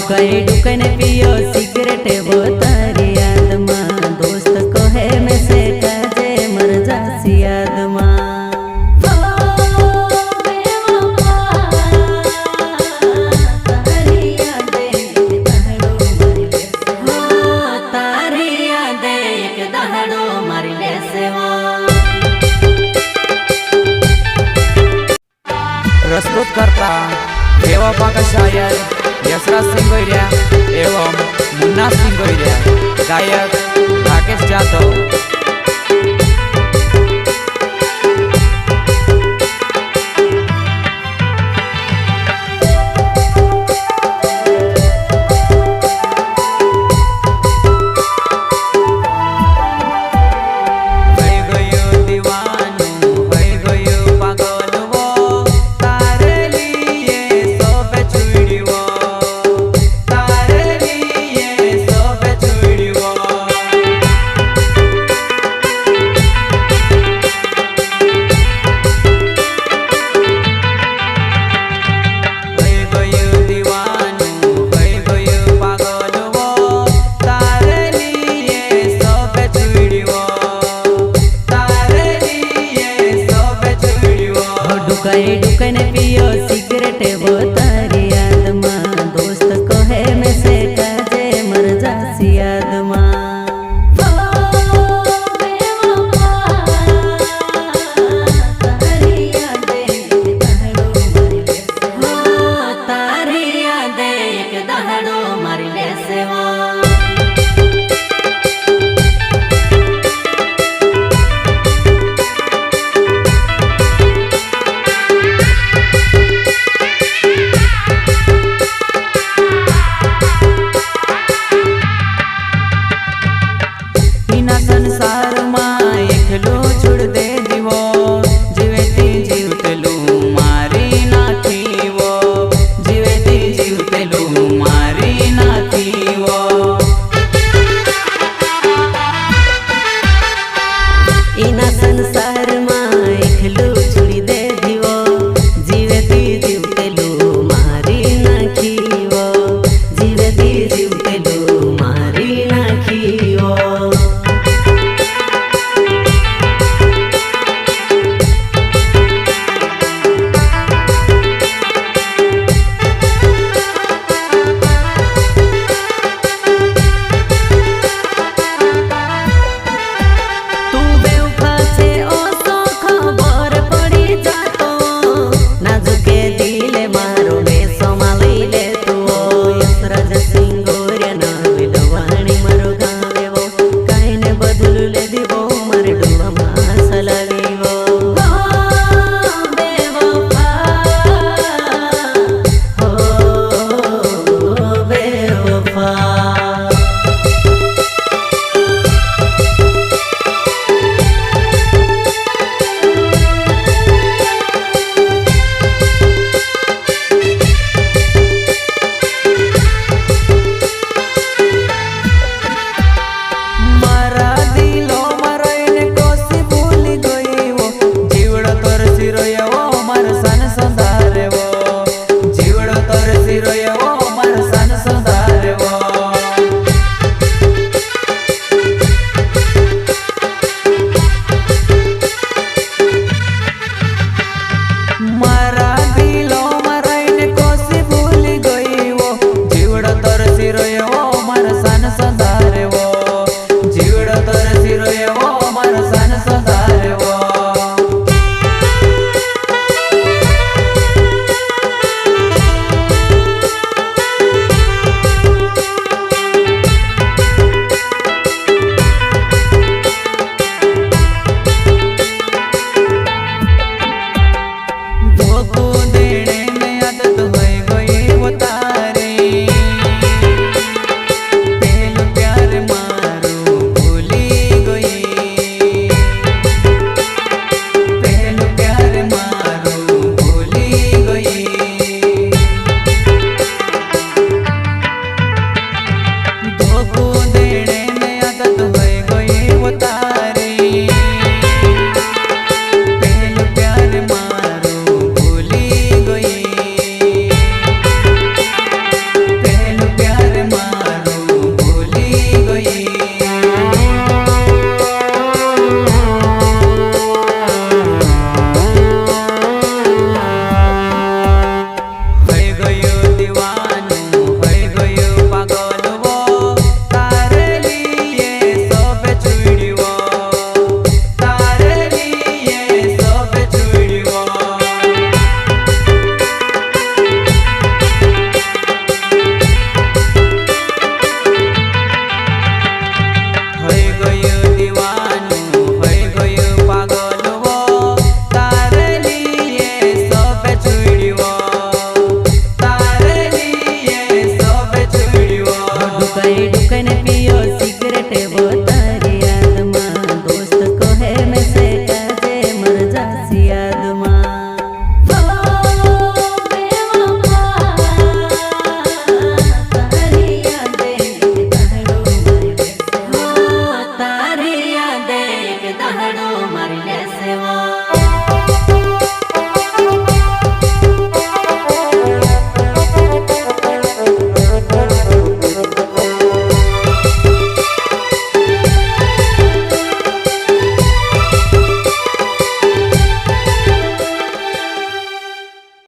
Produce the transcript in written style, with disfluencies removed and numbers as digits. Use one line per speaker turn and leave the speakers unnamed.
डुकाई डुकाई ने पियो सिगरेट वो तारी याद मां दोस्त कहे में से काजे मर जासी याद मां
प्रस्तुत करता बेवफा का शायर यशराज सिंह गोयरिया एवं मुन्ना सिंह गोयरिया, गायक राकेश यादव।
डुकाई डुकाई ने पियो सिगरेट वो तारी याद मां दोस्त कहे में से काजे मर जासी याद मां
संसार में एकलो छोड़ दे दीवो जीवेती जीवतेलू मारी नाथी वो जीवेती जीवतेलू मारी नाथी वो।
पहाड़ो मारी ले सेवा